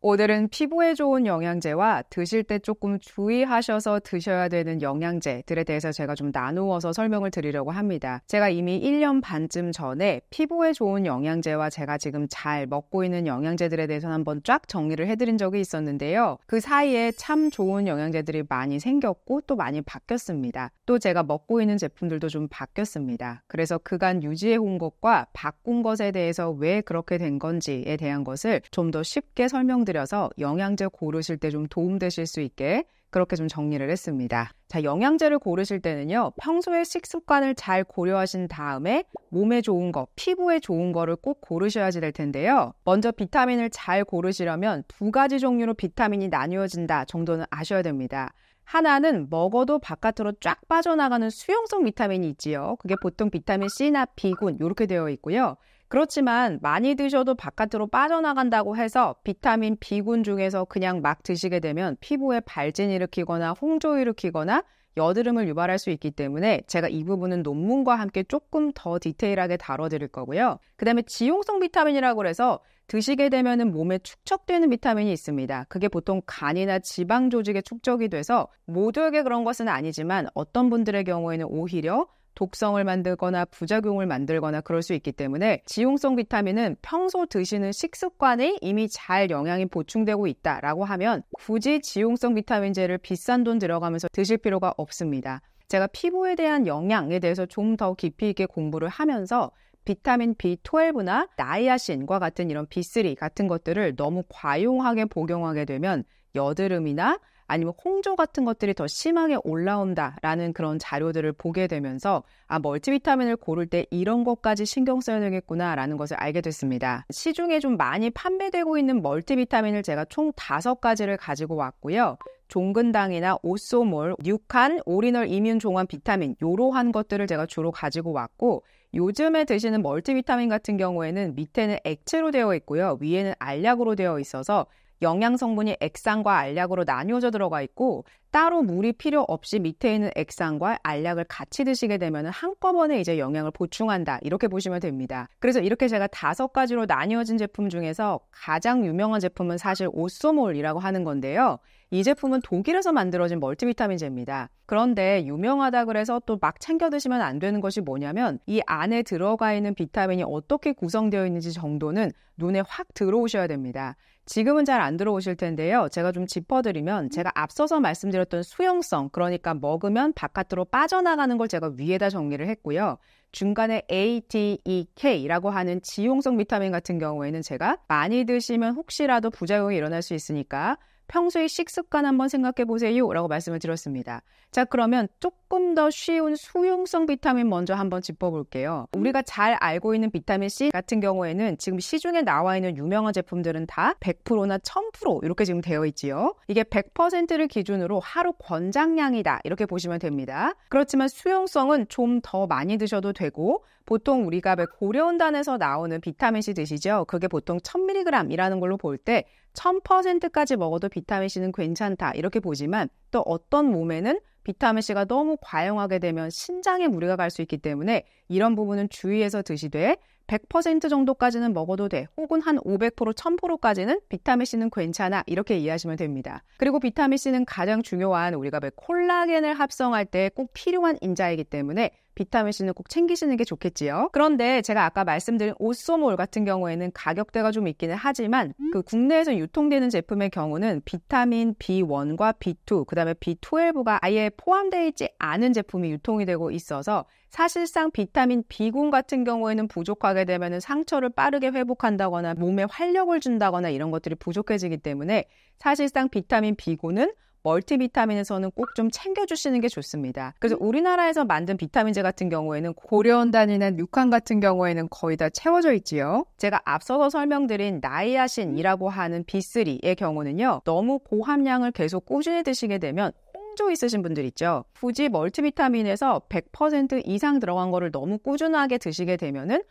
오늘은 피부에 좋은 영양제와 드실 때 조금 주의하셔서 드셔야 되는 영양제들에 대해서 제가 좀 나누어서 설명을 드리려고 합니다. 제가 이미 1년 반쯤 전에 피부에 좋은 영양제와 제가 지금 잘 먹고 있는 영양제들에 대해서 한번 쫙 정리를 해드린 적이 있었는데요. 그 사이에 참 좋은 영양제들이 많이 생겼고 또 많이 바뀌었습니다. 또 제가 먹고 있는 제품들도 좀 바뀌었습니다. 그래서 그간 유지해온 것과 바꾼 것에 대해서 왜 그렇게 된 건지에 대한 것을 좀 더 쉽게 설명드려서 영양제 고르실 때 좀 도움되실 수 있게 그렇게 좀 정리를 했습니다. 자, 영양제를 고르실 때는요, 평소에 식습관을 잘 고려하신 다음에 몸에 좋은 거, 피부에 좋은 거를 꼭 고르셔야지 될 텐데요. 먼저 비타민을 잘 고르시려면 2가지 종류로 비타민이 나뉘어진다 정도는 아셔야 됩니다. 하나는 먹어도 바깥으로 쫙 빠져나가는 수용성 비타민이 있지요. 그게 보통 비타민 C나 B군 이렇게 되어 있고요. 그렇지만 많이 드셔도 바깥으로 빠져나간다고 해서 비타민 B군 중에서 그냥 막 드시게 되면 피부에 발진 일으키거나 홍조 일으키거나 여드름을 유발할 수 있기 때문에 제가 이 부분은 논문과 함께 조금 더 디테일하게 다뤄드릴 거고요. 그 다음에 지용성 비타민이라고 해서 드시게 되면 몸에 축적되는 비타민이 있습니다. 그게 보통 간이나 지방 조직에 축적이 돼서 모두에게 그런 것은 아니지만 어떤 분들의 경우에는 오히려 독성을 만들거나 부작용을 만들거나 그럴 수 있기 때문에 지용성 비타민은 평소 드시는 식습관에 이미 잘 영양이 보충되고 있다라고 하면 굳이 지용성 비타민제를 비싼 돈 들어가면서 드실 필요가 없습니다. 제가 피부에 대한 영양에 대해서 좀 더 깊이 있게 공부를 하면서 비타민 B12나 나이아신과 같은 이런 B3 같은 것들을 너무 과용하게 복용하게 되면 여드름이나 아니면 홍조 같은 것들이 더 심하게 올라온다라는 그런 자료들을 보게 되면서 멀티비타민을 고를 때 이런 것까지 신경 써야 되겠구나라는 것을 알게 됐습니다. 시중에 좀 많이 판매되고 있는 멀티비타민을 제가 총 5가지를 가지고 왔고요. 종근당이나 오쏘몰, 뉴칸, 오리널 이뮨 종합 비타민 이러한 것들을 제가 주로 가지고 왔고 요즘에 드시는 멀티비타민 같은 경우에는 밑에는 액체로 되어 있고요. 위에는 알약으로 되어 있어서 영양 성분이 액상과 알약으로 나뉘어져 들어가 있고 따로 물이 필요 없이 밑에 있는 액상과 알약을 같이 드시게 되면 한꺼번에 이제 영양을 보충한다 이렇게 보시면 됩니다. 그래서 이렇게 제가 5가지로 나뉘어진 제품 중에서 가장 유명한 제품은 사실 오쏘몰이라고 하는 건데요. 이 제품은 독일에서 만들어진 멀티비타민제입니다. 그런데 유명하다 그래서 또 막 챙겨 드시면 안 되는 것이 뭐냐면 이 안에 들어가 있는 비타민이 어떻게 구성되어 있는지 정도는 눈에 확 들어오셔야 됩니다. 지금은 잘 안 들어오실 텐데요. 제가 좀 짚어드리면 제가 앞서서 말씀드렸던 수용성, 그러니까 먹으면 바깥으로 빠져나가는 걸 제가 위에다 정리를 했고요. 중간에 A, D, E, K라고 하는 지용성 비타민 같은 경우에는 제가 많이 드시면 혹시라도 부작용이 일어날 수 있으니까 평소의 식습관 한번 생각해 보세요 라고 말씀을 드렸습니다. 자, 그러면 조금 더 쉬운 수용성 비타민 먼저 한번 짚어볼게요. 우리가 잘 알고 있는 비타민 C 같은 경우에는 지금 시중에 나와 있는 유명한 제품들은 다 100%나 1000% 이렇게 지금 되어 있지요. 이게 100%를 기준으로 하루 권장량이다 이렇게 보시면 됩니다. 그렇지만 수용성은 좀 더 많이 드셔도 되고 보통 우리가 고려온단에서 나오는 비타민C 드시죠? 그게 보통 1000mg이라는 걸로 볼 때 1000%까지 먹어도 비타민C는 괜찮다 이렇게 보지만 또 어떤 몸에는 비타민C가 너무 과용하게 되면 신장에 무리가 갈 수 있기 때문에 이런 부분은 주의해서 드시되 100% 정도까지는 먹어도 돼. 혹은 한 500%, 1000%까지는 비타민C는 괜찮아. 이렇게 이해하시면 됩니다. 그리고 비타민C는 가장 중요한 우리가 콜라겐을 합성할 때 꼭 필요한 인자이기 때문에 비타민C는 꼭 챙기시는 게 좋겠지요. 그런데 제가 아까 말씀드린 오쏘몰 같은 경우에는 가격대가 좀 있기는 하지만 그 국내에서 유통되는 제품의 경우는 비타민 B1과 B2, 그 다음에 B12가 아예 포함되어 있지 않은 제품이 유통이 되고 있어서 사실상 비타민 B군 같은 경우에는 부족하게 되면 상처를 빠르게 회복한다거나 몸에 활력을 준다거나 이런 것들이 부족해지기 때문에 사실상 비타민 B군은 멀티비타민에서는 꼭 좀 챙겨주시는 게 좋습니다. 그래서 우리나라에서 만든 비타민제 같은 경우에는 고려온단이나 뉴칸 같은 경우에는 거의 다 채워져 있지요. 제가 앞서서 설명드린 나이아신이라고 하는 B3의 경우는요. 너무 고함량을 계속 꾸준히 드시게 되면 홍조 있으신 분들 있죠. 굳이 멀티비타민에서 100% 이상 들어간 거를 너무 꾸준하게 드시게 되면은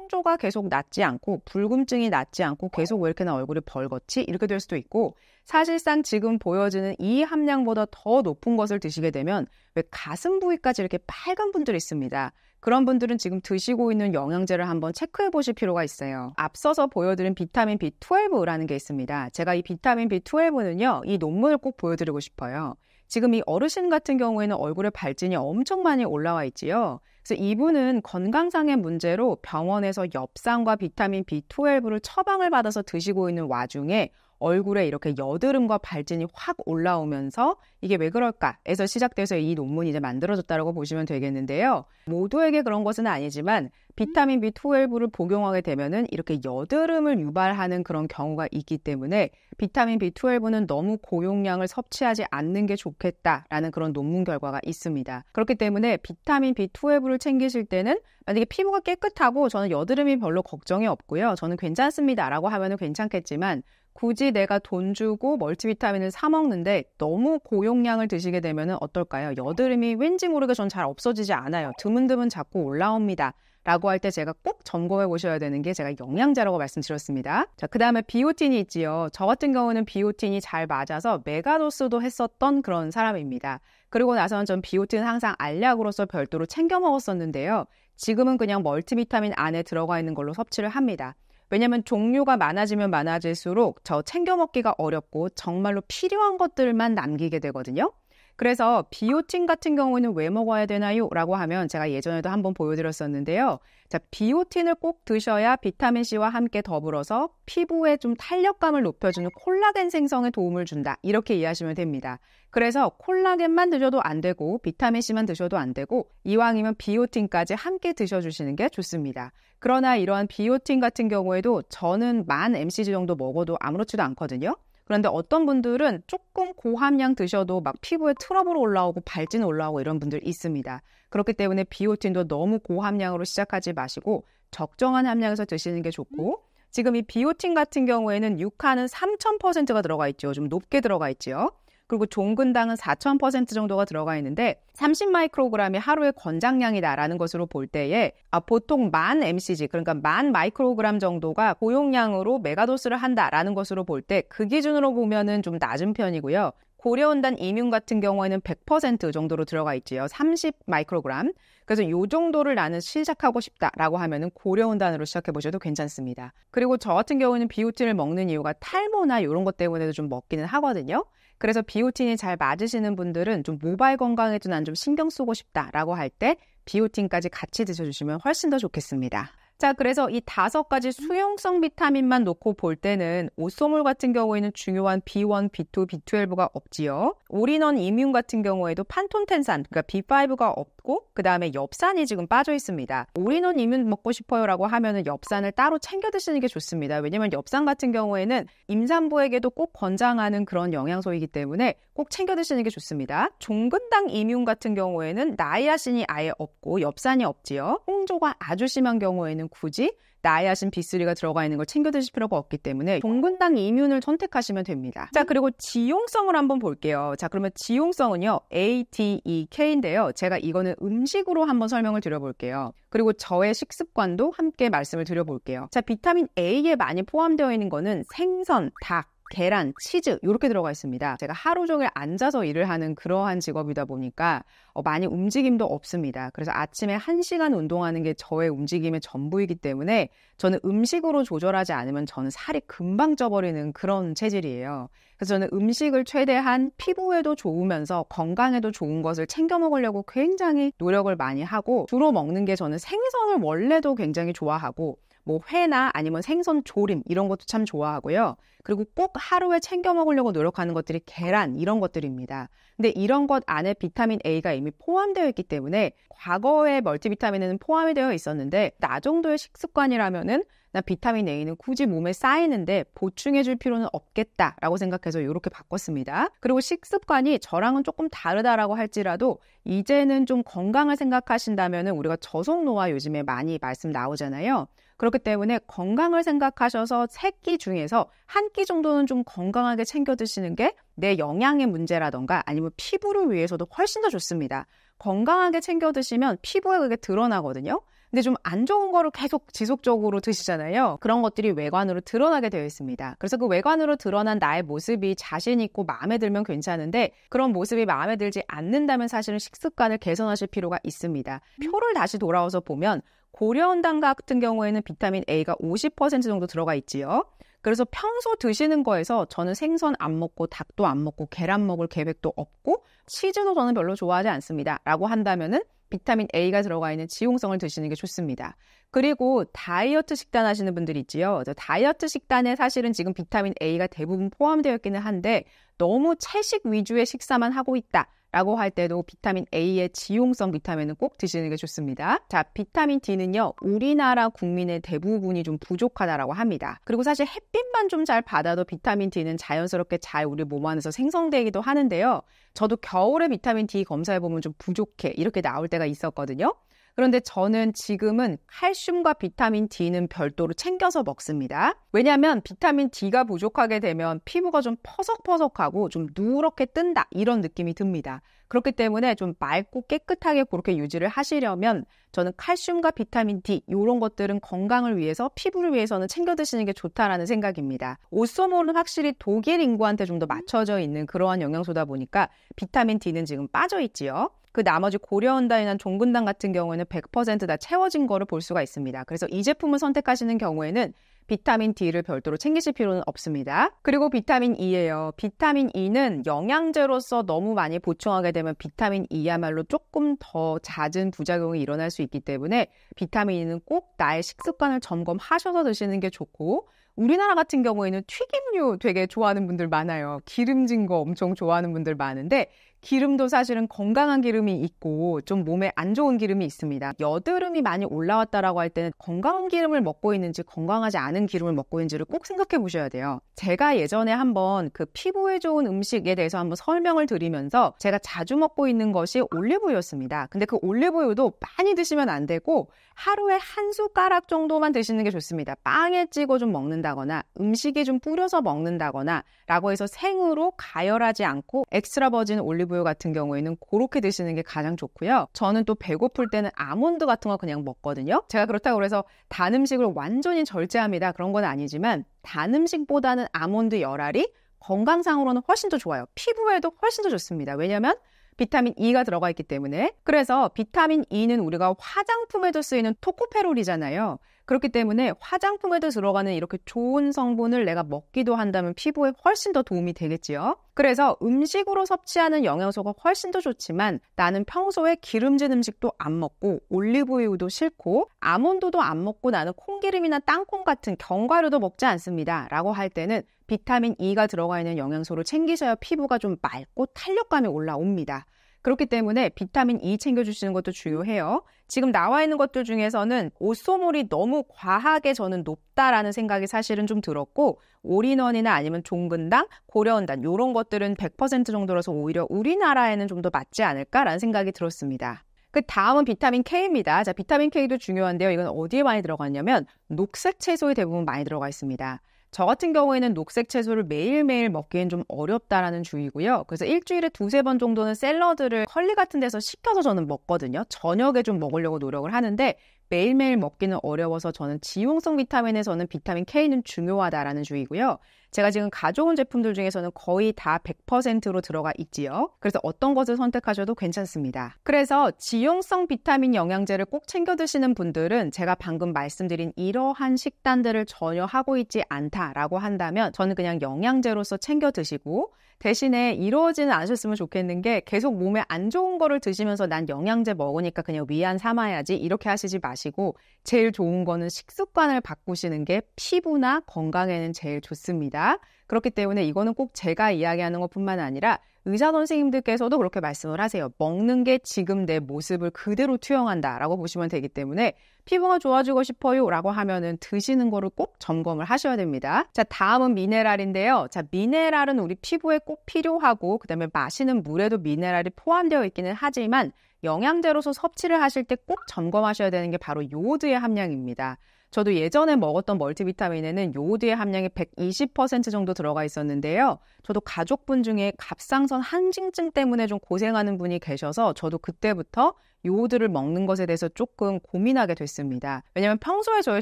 홍조가 계속 낫지 않고 붉음증이 낫지 않고 계속 왜 이렇게 나 얼굴이 벌겋지? 이렇게 될 수도 있고 사실상 지금 보여지는 이 함량보다 더 높은 것을 드시게 되면 왜 가슴 부위까지 이렇게 빨간 분들이 있습니다. 그런 분들은 지금 드시고 있는 영양제를 한번 체크해 보실 필요가 있어요. 앞서서 보여드린 비타민 B12라는 게 있습니다. 제가 이 비타민 B12는요, 이 논문을 꼭 보여드리고 싶어요. 지금 이 어르신 같은 경우에는 얼굴에 발진이 엄청 많이 올라와 있지요. 그래서 이분은 건강상의 문제로 병원에서 엽산과 비타민 B12를 처방을 받아서 드시고 있는 와중에 얼굴에 이렇게 여드름과 발진이 확 올라오면서 이게 왜 그럴까 해서 시작돼서 이 논문이 이제 만들어졌다고 보시면 되겠는데요. 모두에게 그런 것은 아니지만 비타민 B12를 복용하게 되면은 이렇게 여드름을 유발하는 그런 경우가 있기 때문에 비타민 B12는 너무 고용량을 섭취하지 않는 게 좋겠다라는 그런 논문 결과가 있습니다. 그렇기 때문에 비타민 B12를 챙기실 때는 만약에 피부가 깨끗하고 저는 여드름이 별로 걱정이 없고요. 저는 괜찮습니다라고 하면은 괜찮겠지만 굳이 내가 돈 주고 멀티비타민을 사 먹는데 너무 고용량을 드시게 되면 어떨까요? 여드름이 왠지 모르게 전 잘 없어지지 않아요. 드문드문 자꾸 올라옵니다. 라고 할 때 제가 꼭 점검해 보셔야 되는 게 제가 영양제라고 말씀드렸습니다. 자, 그 다음에 비오틴이 있지요. 저 같은 경우는 비오틴이 잘 맞아서 메가도스도 했었던 그런 사람입니다. 그리고 나서는 전 비오틴 항상 알약으로서 별도로 챙겨 먹었었는데요. 지금은 그냥 멀티비타민 안에 들어가 있는 걸로 섭취를 합니다. 왜냐면 종류가 많아지면 많아질수록 저 챙겨 먹기가 어렵고 정말로 필요한 것들만 남기게 되거든요. 그래서 비오틴 같은 경우는 왜 먹어야 되나요? 라고 하면 제가 예전에도 한번 보여드렸었는데요. 자, 비오틴을 꼭 드셔야 비타민C와 함께 더불어서 피부에 좀 탄력감을 높여주는 콜라겐 생성에 도움을 준다. 이렇게 이해하시면 됩니다. 그래서 콜라겐만 드셔도 안 되고 비타민C만 드셔도 안 되고 이왕이면 비오틴까지 함께 드셔주시는 게 좋습니다. 그러나 이러한 비오틴 같은 경우에도 저는 1000mcg 정도 먹어도 아무렇지도 않거든요. 그런데 어떤 분들은 조금 고함량 드셔도 막 피부에 트러블 올라오고 발진 올라오고 이런 분들 있습니다. 그렇기 때문에 비오틴도 너무 고함량으로 시작하지 마시고 적정한 함량에서 드시는 게 좋고 지금 이 비오틴 같은 경우에는 유카는 3000%가 들어가 있죠. 좀 높게 들어가 있죠. 그리고 종근당은 4000% 정도가 들어가 있는데 30마이크로그램이 하루의 권장량이다라는 것으로 볼 때에 보통 1000mcg 그러니까 1000마이크로그램 정도가 고용량으로 메가도스를 한다라는 것으로 볼 때 그 기준으로 보면은 좀 낮은 편이고요. 고려온단 이뮨 같은 경우에는 100% 정도로 들어가 있지요. 30마이크로그램. 그래서 이 정도를 나는 시작하고 싶다라고 하면은 고려온단으로 시작해 보셔도 괜찮습니다. 그리고 저 같은 경우는 비오틴을 먹는 이유가 탈모나 이런 것 때문에도 좀 먹기는 하거든요. 그래서 비오틴이 잘 맞으시는 분들은 좀 모발 건강에도 난 좀 신경 쓰고 싶다라고 할 때 비오틴까지 같이 드셔주시면 훨씬 더 좋겠습니다. 자, 그래서 이 5가지 수용성 비타민만 놓고 볼 때는 오쏘물 같은 경우에는 중요한 B1, B2, B12가 없지요. 올인원 이뮨 같은 경우에도 판톤텐산, 그러니까 B5가 없고 그 다음에 엽산이 지금 빠져 있습니다. 올인원 이뮨 먹고 싶어요라고 하면은 엽산을 따로 챙겨 드시는 게 좋습니다. 왜냐면 엽산 같은 경우에는 임산부에게도 꼭 권장하는 그런 영양소이기 때문에 꼭 챙겨 드시는 게 좋습니다. 종근당 이뮨 같은 경우에는 나이아신이 아예 없고 엽산이 없지요. 홍조가 아주 심한 경우에는 굳이 나이아신 B3가 들어가 있는 걸 챙겨 드실 필요가 없기 때문에 종근당 이뮨을 선택하시면 됩니다. 자, 그리고 지용성을 한번 볼게요. 자, 그러면 지용성은요. ADEK인데요. 제가 이거는 음식으로 한번 설명을 드려볼게요. 그리고 저의 식습관도 함께 말씀을 드려볼게요. 자, 비타민 A에 많이 포함되어 있는 거는 생선, 닭, 계란, 치즈 이렇게 들어가 있습니다. 제가 하루 종일 앉아서 일을 하는 그러한 직업이다 보니까 많이 움직임도 없습니다. 그래서 아침에 1시간 운동하는 게 저의 움직임의 전부이기 때문에 저는 음식으로 조절하지 않으면 저는 살이 금방 쪄버리는 그런 체질이에요. 그래서 저는 음식을 최대한 피부에도 좋으면서 건강에도 좋은 것을 챙겨 먹으려고 굉장히 노력을 많이 하고 주로 먹는 게 저는 생선을 원래도 굉장히 좋아하고 뭐 회나 아니면 생선 조림 이런 것도 참 좋아하고요. 그리고 꼭 하루에 챙겨 먹으려고 노력하는 것들이 계란 이런 것들입니다. 근데 이런 것 안에 비타민 A가 이미 포함되어 있기 때문에 과거에 멀티비타민에는 포함이 되어 있었는데 나 정도의 식습관이라면은 나 비타민 A는 굳이 몸에 쌓이는데 보충해 줄 필요는 없겠다라고 생각해서 이렇게 바꿨습니다. 그리고 식습관이 저랑은 조금 다르다라고 할지라도 이제는 좀 건강을 생각하신다면은 우리가 저속노화 요즘에 많이 말씀 나오잖아요. 그렇기 때문에 건강을 생각하셔서 3끼 중에서 1끼 정도는 좀 건강하게 챙겨 드시는 게 내 영양의 문제라던가 아니면 피부를 위해서도 훨씬 더 좋습니다. 건강하게 챙겨 드시면 피부에 그게 드러나거든요. 근데 좀 안 좋은 거를 계속 지속적으로 드시잖아요. 그런 것들이 외관으로 드러나게 되어 있습니다. 그래서 그 외관으로 드러난 나의 모습이 자신 있고 마음에 들면 괜찮은데 그런 모습이 마음에 들지 않는다면 사실은 식습관을 개선하실 필요가 있습니다. 표를 다시 돌아와서 보면 고려온당 같은 경우에는 비타민 A가 50% 정도 들어가 있지요. 그래서 평소 드시는 거에서 저는 생선 안 먹고 닭도 안 먹고 계란 먹을 계획도 없고 치즈도 저는 별로 좋아하지 않습니다. 라고 한다면은 비타민 A가 들어가 있는 지용성을 드시는 게 좋습니다. 그리고 다이어트 식단 하시는 분들이 있지요. 다이어트 식단에 사실은 지금 비타민 A가 대부분 포함되어 있기는 한데 너무 채식 위주의 식사만 하고 있다. 라고 할 때도 비타민 A의 지용성 비타민은 꼭 드시는 게 좋습니다. 자, 비타민 D는요, 우리나라 국민의 대부분이 좀 부족하다라고 합니다. 그리고 사실 햇빛만 좀 잘 받아도 비타민 D는 자연스럽게 잘 우리 몸 안에서 생성되기도 하는데요. 저도 겨울에 비타민 D 검사해보면 좀 부족해 이렇게 나올 때가 있었거든요. 그런데 저는 지금은 칼슘과 비타민 D는 별도로 챙겨서 먹습니다. 왜냐하면 비타민 D가 부족하게 되면 피부가 좀 퍼석퍼석하고 좀 누렇게 뜬다 이런 느낌이 듭니다. 그렇기 때문에 좀 맑고 깨끗하게 그렇게 유지를 하시려면 저는 칼슘과 비타민 D 이런 것들은 건강을 위해서 피부를 위해서는 챙겨 드시는 게 좋다라는 생각입니다. 오쏘몰은 확실히 독일 인구한테 좀 더 맞춰져 있는 그러한 영양소다 보니까 비타민 D는 지금 빠져 있지요. 그 나머지 고려온당이나 종근당 같은 경우에는 100% 다 채워진 거를 볼 수가 있습니다. 그래서 이 제품을 선택하시는 경우에는 비타민 D를 별도로 챙기실 필요는 없습니다. 그리고 비타민 E예요. 비타민 E는 영양제로서 너무 많이 보충하게 되면 비타민 E야말로 조금 더 잦은 부작용이 일어날 수 있기 때문에 비타민 E는 꼭 나의 식습관을 점검하셔서 드시는 게 좋고 우리나라 같은 경우에는 튀김류 되게 좋아하는 분들 많아요. 기름진 거 엄청 좋아하는 분들 많은데 기름도 사실은 건강한 기름이 있고 좀 몸에 안 좋은 기름이 있습니다. 여드름이 많이 올라왔다라고 할 때는 건강한 기름을 먹고 있는지 건강하지 않은 기름을 먹고 있는지를 꼭 생각해 보셔야 돼요. 제가 예전에 한번 그 피부에 좋은 음식에 대해서 한번 설명을 드리면서 제가 자주 먹고 있는 것이 올리브유였습니다. 근데 그 올리브유도 많이 드시면 안 되고 하루에 한 숟가락 정도만 드시는 게 좋습니다. 빵에 찍어 좀 먹는다거나 음식에 좀 뿌려서 먹는다거나 라고 해서 생으로 가열하지 않고 엑스트라 버진 올리브유 같은 경우에는 그렇게 드시는 게 가장 좋고요. 저는 또 배고플 때는 아몬드 같은 거 그냥 먹거든요. 제가 그렇다고 해서 단 음식을 완전히 절제합니다. 그런 건 아니지만 단 음식보다는 아몬드 열알이 건강상으로는 훨씬 더 좋아요. 피부에도 훨씬 더 좋습니다. 왜냐하면 비타민 E가 들어가 있기 때문에. 그래서 비타민 E는 우리가 화장품에도 쓰이는 토코페롤이잖아요. 그렇기 때문에 화장품에도 들어가는 이렇게 좋은 성분을 내가 먹기도 한다면 피부에 훨씬 더 도움이 되겠지요. 그래서 음식으로 섭취하는 영양소가 훨씬 더 좋지만 나는 평소에 기름진 음식도 안 먹고 올리브유도 싫고 아몬드도 안 먹고 나는 콩기름이나 땅콩 같은 견과류도 먹지 않습니다. 라고 할 때는 비타민 E가 들어가 있는 영양소를 챙기셔야 피부가 좀 맑고 탄력감이 올라옵니다. 그렇기 때문에 비타민 E 챙겨주시는 것도 중요해요. 지금 나와 있는 것들 중에서는 오쏘몰이 너무 과하게 저는 높다라는 생각이 사실은 좀 들었고 올인원이나 아니면 종근당, 고려온당 이런 것들은 100% 정도라서 오히려 우리나라에는 좀 더 맞지 않을까라는 생각이 들었습니다. 그 다음은 비타민 K입니다. 자, 비타민 K도 중요한데요. 이건 어디에 많이 들어갔냐면 녹색 채소에 대부분 많이 들어가 있습니다. 저 같은 경우에는 녹색 채소를 매일매일 먹기엔 좀 어렵다라는 주의고요. 그래서 일주일에 2-3번 정도는 샐러드를 컬리 같은 데서 시켜서 저는 먹거든요. 저녁에 좀 먹으려고 노력을 하는데 매일매일 먹기는 어려워서 저는 지용성 비타민에서는 비타민 K는 중요하다라는 주의고요. 제가 지금 가져온 제품들 중에서는 거의 다 100%로 들어가 있지요. 그래서 어떤 것을 선택하셔도 괜찮습니다. 그래서 지용성 비타민 영양제를 꼭 챙겨 드시는 분들은 제가 방금 말씀드린 이러한 식단들을 전혀 하고 있지 않다라고 한다면 저는 그냥 영양제로서 챙겨 드시고 대신에 이러지는 않으셨으면 좋겠는 게 계속 몸에 안 좋은 거를 드시면서 난 영양제 먹으니까 그냥 위안 삼아야지 이렇게 하시지 마시고 제일 좋은 거는 식습관을 바꾸시는 게 피부나 건강에는 제일 좋습니다. 그렇기 때문에 이거는 꼭 제가 이야기하는 것뿐만 아니라 의사 선생님들께서도 그렇게 말씀을 하세요. 먹는 게 지금 내 모습을 그대로 투영한다라고 보시면 되기 때문에 피부가 좋아지고 싶어요 라고 하면은 드시는 거를 꼭 점검을 하셔야 됩니다. 자, 다음은 미네랄인데요. 자, 미네랄은 우리 피부에 꼭 필요하고 그다음에 마시는 물에도 미네랄이 포함되어 있기는 하지만 영양제로서 섭취를 하실 때 꼭 점검하셔야 되는 게 바로 요오드의 함량입니다. 저도 예전에 먹었던 멀티비타민에는 요오드의 함량이 120% 정도 들어가 있었는데요. 저도 가족분 중에 갑상선 항진증 때문에 좀 고생하는 분이 계셔서 저도 그때부터 요오드를 먹는 것에 대해서 조금 고민하게 됐습니다. 왜냐하면 평소에 저의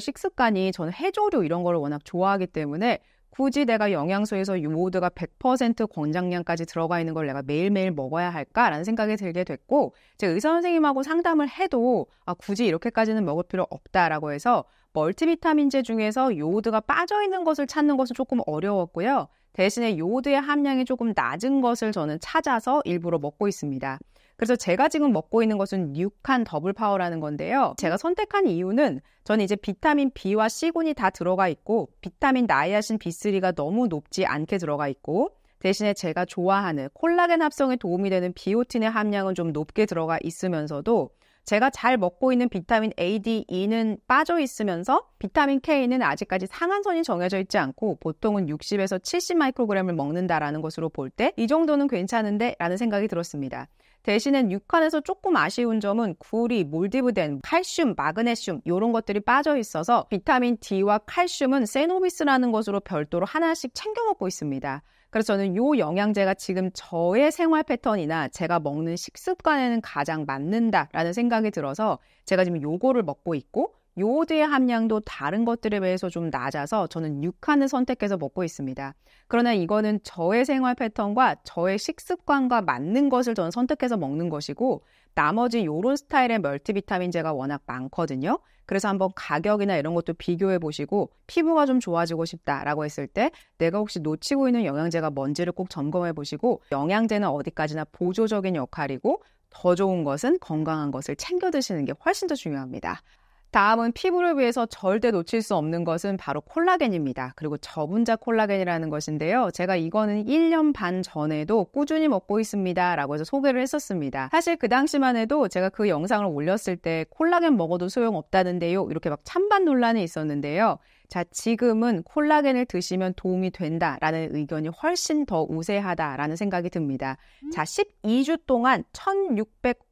식습관이 저는 해조류 이런 거를 워낙 좋아하기 때문에 굳이 내가 영양소에서 요오드가 100% 권장량까지 들어가 있는 걸 내가 매일매일 먹어야 할까라는 생각이 들게 됐고, 제 의사 선생님하고 상담을 해도 굳이 이렇게까지는 먹을 필요 없다라고 해서 멀티비타민제 중에서 요오드가 빠져있는 것을 찾는 것은 조금 어려웠고요. 대신에 요오드의 함량이 조금 낮은 것을 저는 찾아서 일부러 먹고 있습니다. 그래서 제가 지금 먹고 있는 것은 육한 더블 파워라는 건데요. 제가 선택한 이유는 저는 이제 비타민 B와 C군이 다 들어가 있고 비타민 나이아신 B3가 너무 높지 않게 들어가 있고 대신에 제가 좋아하는 콜라겐 합성에 도움이 되는 비오틴의 함량은 좀 높게 들어가 있으면서도 제가 잘 먹고 있는 비타민 A, D, E는 빠져 있으면서 비타민 K는 아직까지 상한선이 정해져 있지 않고 보통은 60에서 70 마이크로그램을 먹는다라는 것으로 볼 때 이 정도는 괜찮은데 라는 생각이 들었습니다. 대신에 육한에서 조금 아쉬운 점은 구리, 몰디브덴, 칼슘, 마그네슘 이런 것들이 빠져 있어서 비타민 D와 칼슘은 세노비스라는 것으로 별도로 하나씩 챙겨 먹고 있습니다. 그래서 저는 이 영양제가 지금 저의 생활 패턴이나 제가 먹는 식습관에는 가장 맞는다라는 생각이 들어서 제가 지금 요거를 먹고 있고 요오드의 함량도 다른 것들에 비해서 좀 낮아서 저는 육한을 선택해서 먹고 있습니다. 그러나 이거는 저의 생활 패턴과 저의 식습관과 맞는 것을 저는 선택해서 먹는 것이고 나머지 요런 스타일의 멀티비타민제가 워낙 많거든요. 그래서 한번 가격이나 이런 것도 비교해 보시고 피부가 좀 좋아지고 싶다라고 했을 때 내가 혹시 놓치고 있는 영양제가 뭔지를 꼭 점검해 보시고 영양제는 어디까지나 보조적인 역할이고 더 좋은 것은 건강한 것을 챙겨 드시는 게 훨씬 더 중요합니다. 다음은 피부를 위해서 절대 놓칠 수 없는 것은 바로 콜라겐입니다. 그리고 저분자 콜라겐이라는 것인데요. 제가 이거는 1년 반 전에도 꾸준히 먹고 있습니다 라고 해서 소개를 했었습니다. 사실 그 당시만 해도 제가 그 영상을 올렸을 때 콜라겐 먹어도 소용없다는데요. 이렇게 막 찬반 논란이 있었는데요. 자, 지금은 콜라겐을 드시면 도움이 된다라는 의견이 훨씬 더 우세하다라는 생각이 듭니다. 자, 12주 동안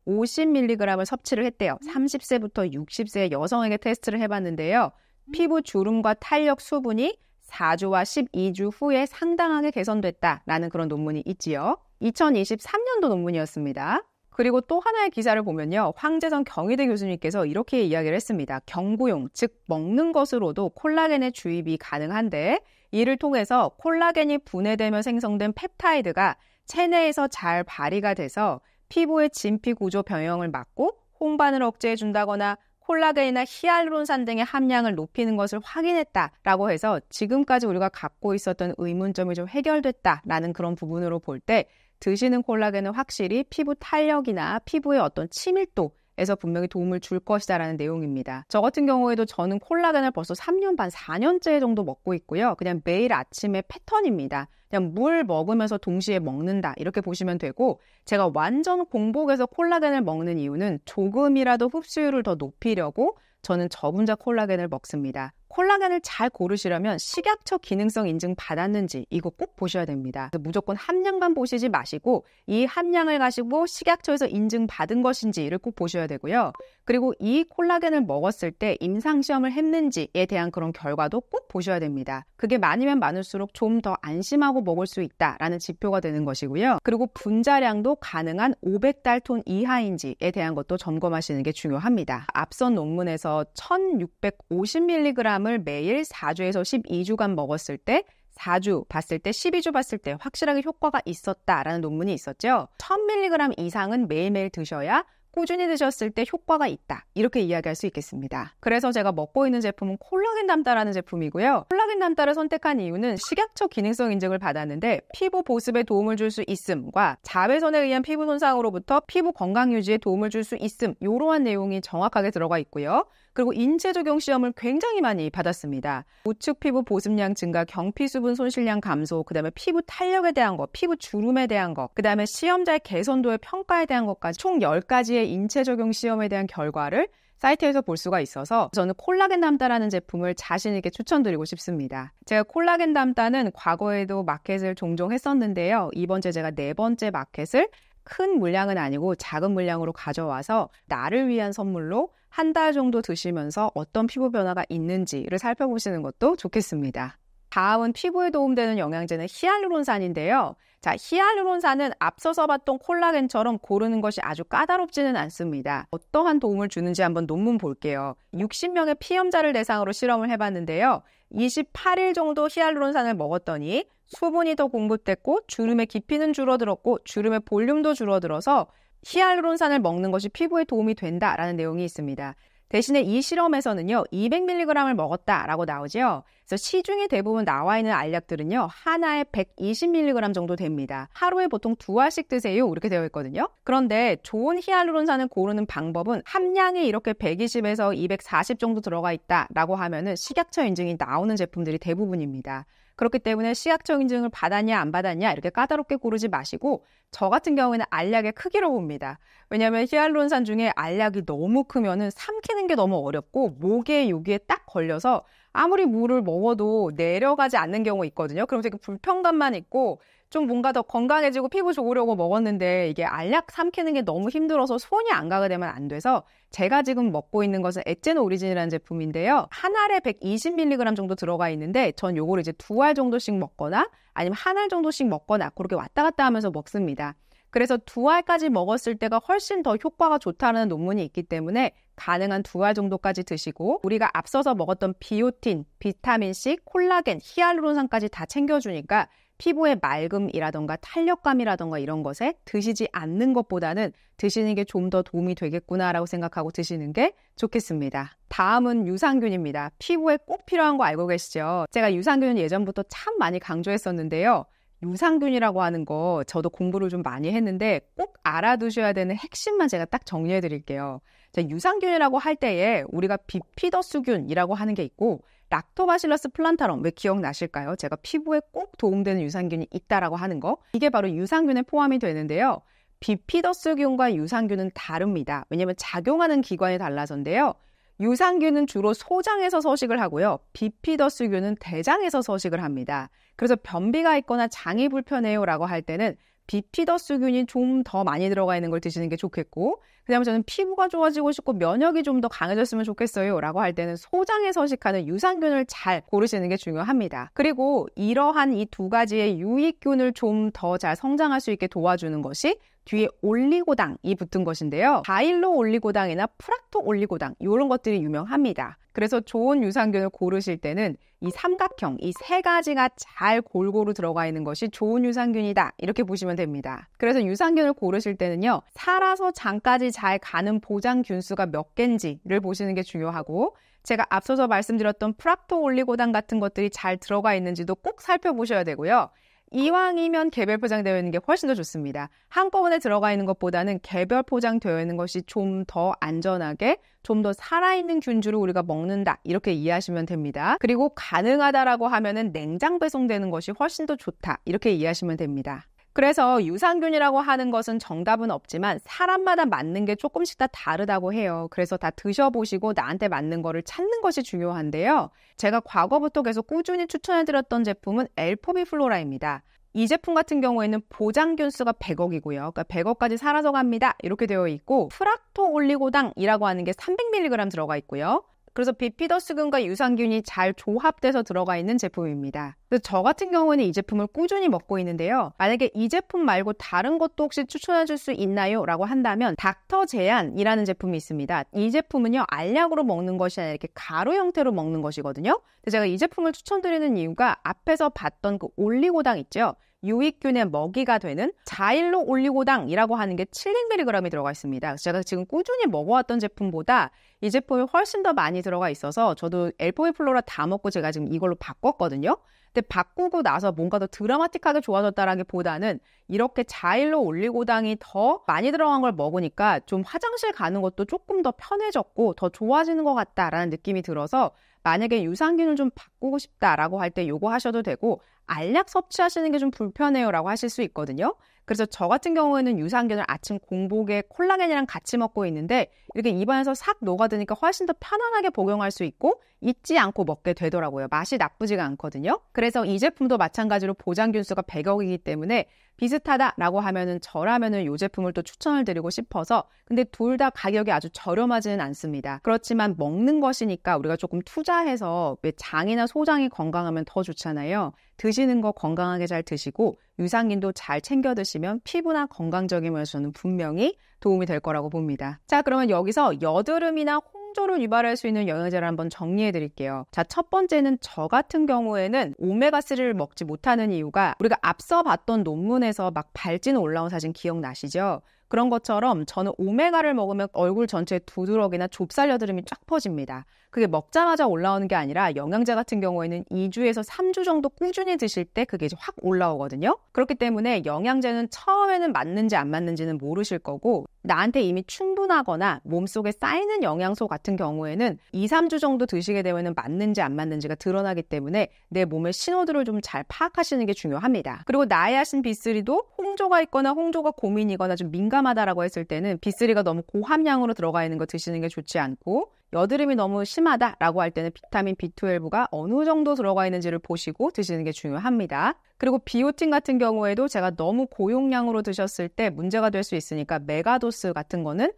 1650mg을 섭취를 했대요. 30세부터 60세 여성에게 테스트를 해봤는데요. 피부 주름과 탄력 수분이 4주와 12주 후에 상당하게 개선됐다라는 그런 논문이 있지요. 2023년도 논문이었습니다. 그리고 또 하나의 기사를 보면요. 황재성 경희대 교수님께서 이렇게 이야기를 했습니다. 경구용, 즉 먹는 것으로도 콜라겐의 주입이 가능한데 이를 통해서 콜라겐이 분해되며 생성된 펩타이드가 체내에서 잘 발휘가 돼서 피부의 진피 구조 변형을 막고 홍반을 억제해 준다거나 콜라겐이나 히알루론산 등의 함량을 높이는 것을 확인했다라고 해서 지금까지 우리가 갖고 있었던 의문점이 좀 해결됐다라는 그런 부분으로 볼 때 드시는 콜라겐은 확실히 피부 탄력이나 피부의 어떤 치밀도에서 분명히 도움을 줄 것이다라는 내용입니다. 저 같은 경우에도 저는 콜라겐을 벌써 3년 반, 4년째 정도 먹고 있고요. 그냥 매일 아침에 패턴입니다. 그냥 물 먹으면서 동시에 먹는다 이렇게 보시면 되고 제가 완전 공복에서 콜라겐을 먹는 이유는 조금이라도 흡수율을 더 높이려고 저는 저분자 콜라겐을 먹습니다. 콜라겐을 잘 고르시려면 식약처 기능성 인증 받았는지 이거 꼭 보셔야 됩니다. 무조건 함량만 보시지 마시고 이 함량을 가지고 식약처에서 인증받은 것인지를 꼭 보셔야 되고요. 그리고 이 콜라겐을 먹었을 때 임상시험을 했는지에 대한 그런 결과도 꼭 보셔야 됩니다. 그게 많으면 많을수록 좀 더 안심하고 먹을 수 있다라는 지표가 되는 것이고요. 그리고 분자량도 가능한 500달톤 이하인지에 대한 것도 점검하시는 게 중요합니다. 앞선 논문에서 1650mg을 매일 4주에서 12주간 먹었을 때 4주 봤을 때 12주 봤을 때 확실하게 효과가 있었다라는 논문이 있었죠. 1000mg 이상은 매일매일 드셔야 꾸준히 드셨을 때 효과가 있다. 이렇게 이야기할 수 있겠습니다. 그래서 제가 먹고 있는 제품은 콜라겐 담다라는 제품이고요. 콜라겐 담다를 선택한 이유는 식약처 기능성 인증을 받았는데 피부 보습에 도움을 줄 수 있음과 자외선에 의한 피부 손상으로부터 피부 건강 유지에 도움을 줄 수 있음 이러한 내용이 정확하게 들어가 있고요. 그리고 인체 적용 시험을 굉장히 많이 받았습니다. 우측 피부 보습량 증가, 경피 수분 손실량 감소, 그다음에 피부 탄력에 대한 것, 피부 주름에 대한 것, 그다음에 시험자의 개선도의 평가에 대한 것까지 총 10가지의 인체 적용 시험에 대한 결과를 사이트에서 볼 수가 있어서 저는 콜라겐 담다라는 제품을 자신 있게 추천드리고 싶습니다. 제가 콜라겐 담다는 과거에도 마켓을 종종 했었는데요. 이번 주에 제가 4번째 마켓을 큰 물량은 아니고 작은 물량으로 가져와서 나를 위한 선물로 한 달 정도 드시면서 어떤 피부 변화가 있는지를 살펴보시는 것도 좋겠습니다. 다음은 피부에 도움되는 영양제는 히알루론산인데요. 자, 히알루론산은 앞서서 봤던 콜라겐처럼 고르는 것이 아주 까다롭지는 않습니다. 어떠한 도움을 주는지 한번 논문 볼게요. 60명의 피험자를 대상으로 실험을 해봤는데요. 28일 정도 히알루론산을 먹었더니 수분이 더 공급됐고 주름의 깊이는 줄어들었고 주름의 볼륨도 줄어들어서 히알루론산을 먹는 것이 피부에 도움이 된다라는 내용이 있습니다. 대신에 이 실험에서는요, 200mg을 먹었다라고 나오죠. 그래서 시중에 대부분 나와 있는 알약들은요, 하나에 120mg 정도 됩니다. 하루에 보통 2알씩 드세요 이렇게 되어 있거든요. 그런데 좋은 히알루론산을 고르는 방법은 함량이 이렇게 120에서 240 정도 들어가 있다라고 하면은 식약처 인증이 나오는 제품들이 대부분입니다. 그렇기 때문에 식약처 인증을 받았냐 안 받았냐 이렇게 까다롭게 고르지 마시고 저 같은 경우에는 알약의 크기로 봅니다. 왜냐하면 히알루론산 중에 알약이 너무 크면은 삼키는 게 너무 어렵고 목에 여기에 딱 걸려서 아무리 물을 먹어도 내려가지 않는 경우가 있거든요. 그럼 되게 불편감만 있고 좀 뭔가 더 건강해지고 피부 좋으려고 먹었는데 이게 알약 삼키는 게 너무 힘들어서 손이 안 가게 되면 안 돼서 제가 지금 먹고 있는 것은 엑제노 오리진이라는 제품인데요. 한 알에 120mg 정도 들어가 있는데 전 요거를 이제 2알 정도씩 먹거나 아니면 한 알 정도씩 먹거나 그렇게 왔다 갔다 하면서 먹습니다. 그래서 2알까지 먹었을 때가 훨씬 더 효과가 좋다는 논문이 있기 때문에 가능한 2알 정도까지 드시고 우리가 앞서서 먹었던 비오틴, 비타민C, 콜라겐, 히알루론산까지 다 챙겨주니까 피부의 맑음이라던가 탄력감이라던가 이런 것에 드시지 않는 것보다는 드시는 게 좀 더 도움이 되겠구나라고 생각하고 드시는 게 좋겠습니다. 다음은 유산균입니다. 피부에 꼭 필요한 거 알고 계시죠? 제가 유산균은 예전부터 참 많이 강조했었는데요. 유산균이라고 하는 거 저도 공부를 좀 많이 했는데 꼭 알아두셔야 되는 핵심만 제가 딱 정리해 드릴게요. 유산균이라고 할 때에 우리가 비피더스균이라고 하는 게 있고 락토바실러스 플란타럼 왜 기억나실까요? 제가 피부에 꼭 도움되는 유산균이 있다라고 하는 거. 이게 바로 유산균에 포함이 되는데요. 비피더스균과 유산균은 다릅니다. 왜냐하면 작용하는 기관이 달라서인데요. 유산균은 주로 소장에서 서식을 하고요. 비피더스균은 대장에서 서식을 합니다. 그래서 변비가 있거나 장이 불편해요 라고 할 때는 비피더스균이 좀 더 많이 들어가 있는 걸 드시는 게 좋겠고 그 다음에 저는 피부가 좋아지고 싶고 면역이 좀 더 강해졌으면 좋겠어요 라고 할 때는 소장에 서식하는 유산균을 잘 고르시는 게 중요합니다. 그리고 이러한 이 두 가지의 유익균을 좀 더 잘 성장할 수 있게 도와주는 것이 뒤에 올리고당이 붙은 것인데요. 다일로 올리고당이나 프락토 올리고당 이런 것들이 유명합니다. 그래서 좋은 유산균을 고르실 때는 이 삼각형, 이 세 가지가 잘 골고루 들어가 있는 것이 좋은 유산균이다 이렇게 보시면 됩니다. 그래서 유산균을 고르실 때는요. 살아서 장까지 잘 가는 보장균수가 몇 개인지를 보시는 게 중요하고 제가 앞서서 말씀드렸던 프락토 올리고당 같은 것들이 잘 들어가 있는지도 꼭 살펴보셔야 되고요. 이왕이면 개별 포장되어 있는 게 훨씬 더 좋습니다. 한꺼번에 들어가 있는 것보다는 개별 포장되어 있는 것이 좀 더 안전하게 좀 더 살아있는 균주를 우리가 먹는다 이렇게 이해하시면 됩니다. 그리고 가능하다라고 하면은 냉장 배송되는 것이 훨씬 더 좋다 이렇게 이해하시면 됩니다. 그래서 유산균이라고 하는 것은 정답은 없지만 사람마다 맞는 게 조금씩 다 다르다고 해요. 그래서 다 드셔보시고 나한테 맞는 거를 찾는 것이 중요한데요. 제가 과거부터 계속 꾸준히 추천해드렸던 제품은 엘포비 플로라입니다. 이 제품 같은 경우에는 보장균수가 100억이고요. 그러니까 100억까지 사라져 갑니다. 이렇게 되어 있고 프락토 올리고당이라고 하는 게 300mg 들어가 있고요. 그래서 비피더스균과 유산균이 잘 조합돼서 들어가 있는 제품입니다. 그래서 저 같은 경우는 이 제품을 꾸준히 먹고 있는데요. 만약에 이 제품 말고 다른 것도 혹시 추천해 줄 수 있나요? 라고 한다면 닥터 제안이라는 제품이 있습니다. 이 제품은요. 알약으로 먹는 것이 아니라 이렇게 가루 형태로 먹는 것이거든요. 근데 제가 이 제품을 추천드리는 이유가 앞에서 봤던 그 올리고당 있죠? 유익균의 먹이가 되는 자일로 올리고당이라고 하는 게 700mg이 들어가 있습니다. 그래서 제가 지금 꾸준히 먹어왔던 제품보다 이 제품이 훨씬 더 많이 들어가 있어서 저도 엘포비 플로라 다 먹고 제가 지금 이걸로 바꿨거든요. 근데 바꾸고 나서 뭔가 더 드라마틱하게 좋아졌다라기보다는 이렇게 자일로 올리고당이 더 많이 들어간 걸 먹으니까 좀 화장실 가는 것도 조금 더 편해졌고 더 좋아지는 것 같다라는 느낌이 들어서 만약에 유산균을 좀 바꾸고 싶다라고 할 때 요거 하셔도 되고 알약 섭취하시는 게 좀 불편해요 라고 하실 수 있거든요. 그래서 저 같은 경우에는 유산균을 아침 공복에 콜라겐이랑 같이 먹고 있는데 이렇게 입안에서 싹 녹아드니까 훨씬 더 편안하게 복용할 수 있고 잊지 않고 먹게 되더라고요. 맛이 나쁘지가 않거든요. 그래서 이 제품도 마찬가지로 보장균수가 100억이기 때문에 비슷하다라고 하면은 저라면은 이 제품을 또 추천을 드리고 싶어서 근데 둘 다 가격이 아주 저렴하지는 않습니다. 그렇지만 먹는 것이니까 우리가 조금 투자해서 왜 장이나 소장이 건강하면 더 좋잖아요. 드시는 거 건강하게 잘 드시고 유산균도 잘 챙겨 드시면 피부나 건강적인 면에서는 분명히 도움이 될 거라고 봅니다. 자, 그러면 여기서 여드름이나 홍조를 유발할 수 있는 영양제를 한번 정리해 드릴게요. 자, 첫 번째는 저 같은 경우에는 오메가3를 먹지 못하는 이유가 우리가 앞서 봤던 논문에서 막 발진 올라온 사진 기억나시죠? 그런 것처럼 저는 오메가를 먹으면 얼굴 전체에 두드러기나 좁쌀 여드름이 쫙 퍼집니다. 그게 먹자마자 올라오는 게 아니라 영양제 같은 경우에는 2주에서 3주 정도 꾸준히 드실 때 그게 이제 확 올라오거든요. 그렇기 때문에 영양제는 처음에는 맞는지 안 맞는지는 모르실 거고 나한테 이미 충분하거나 몸속에 쌓이는 영양소 같은 경우에는 2, 3주 정도 드시게 되면 맞는지 안 맞는지가 드러나기 때문에 내 몸의 신호들을 좀 잘 파악하시는 게 중요합니다. 그리고 나이아신 B3도 홍조가 있거나 홍조가 고민이거나 좀 민감하다라고 했을 때는 B3가 너무 고함량으로 들어가 있는 거 드시는 게 좋지 않고 여드름이 너무 심하다라고 할 때는 비타민 B12가 어느 정도 들어가 있는지를 보시고 드시는 게 중요합니다. 그리고 비오틴 같은 경우에도 제가 너무 고용량으로 드셨을 때 문제가 될 수 있으니까 메가도스 같은 거는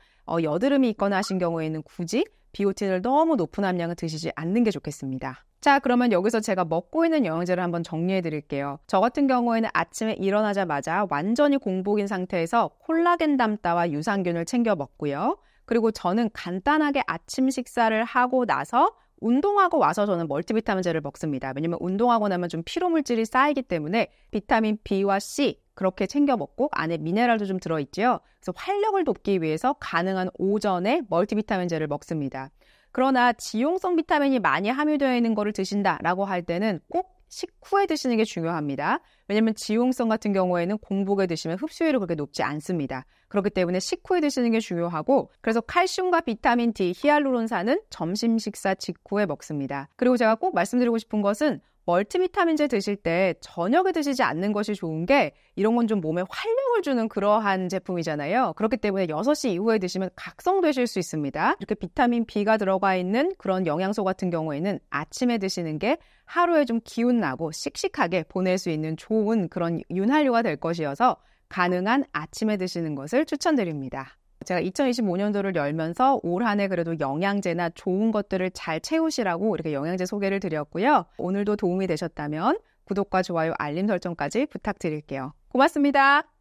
여드름이 있거나 하신 경우에는 굳이 비오틴을 너무 높은 함량을 드시지 않는 게 좋겠습니다. 자, 그러면 여기서 제가 먹고 있는 영양제를 한번 정리해 드릴게요. 저 같은 경우에는 아침에 일어나자마자 완전히 공복인 상태에서 콜라겐 담다와 유산균을 챙겨 먹고요. 그리고 저는 간단하게 아침 식사를 하고 나서 운동하고 와서 저는 멀티비타민제를 먹습니다. 왜냐면 운동하고 나면 좀 피로물질이 쌓이기 때문에 비타민 B와 C 그렇게 챙겨 먹고 안에 미네랄도 좀 들어있죠. 그래서 활력을 돕기 위해서 가능한 오전에 멀티비타민제를 먹습니다. 그러나 지용성 비타민이 많이 함유되어 있는 거를 드신다라고 할 때는 꼭 식후에 드시는 게 중요합니다. 왜냐면 지용성 같은 경우에는 공복에 드시면 흡수율이 그렇게 높지 않습니다. 그렇기 때문에 식후에 드시는 게 중요하고 그래서 칼슘과 비타민 D, 히알루론산은 점심 식사 직후에 먹습니다. 그리고 제가 꼭 말씀드리고 싶은 것은 멀티비타민제 드실 때 저녁에 드시지 않는 것이 좋은 게 이런 건 좀 몸에 활력을 주는 그러한 제품이잖아요. 그렇기 때문에 6시 이후에 드시면 각성되실 수 있습니다. 이렇게 비타민 B가 들어가 있는 그런 영양소 같은 경우에는 아침에 드시는 게 하루에 좀 기운나고 씩씩하게 보낼 수 있는 좋은 그런 윤활유가 될 것이어서 가능한 아침에 드시는 것을 추천드립니다. 제가 2025년도를 열면서 올 한 해 그래도 영양제나 좋은 것들을 잘 채우시라고 이렇게 영양제 소개를 드렸고요. 오늘도 도움이 되셨다면 구독과 좋아요, 알림 설정까지 부탁드릴게요. 고맙습니다.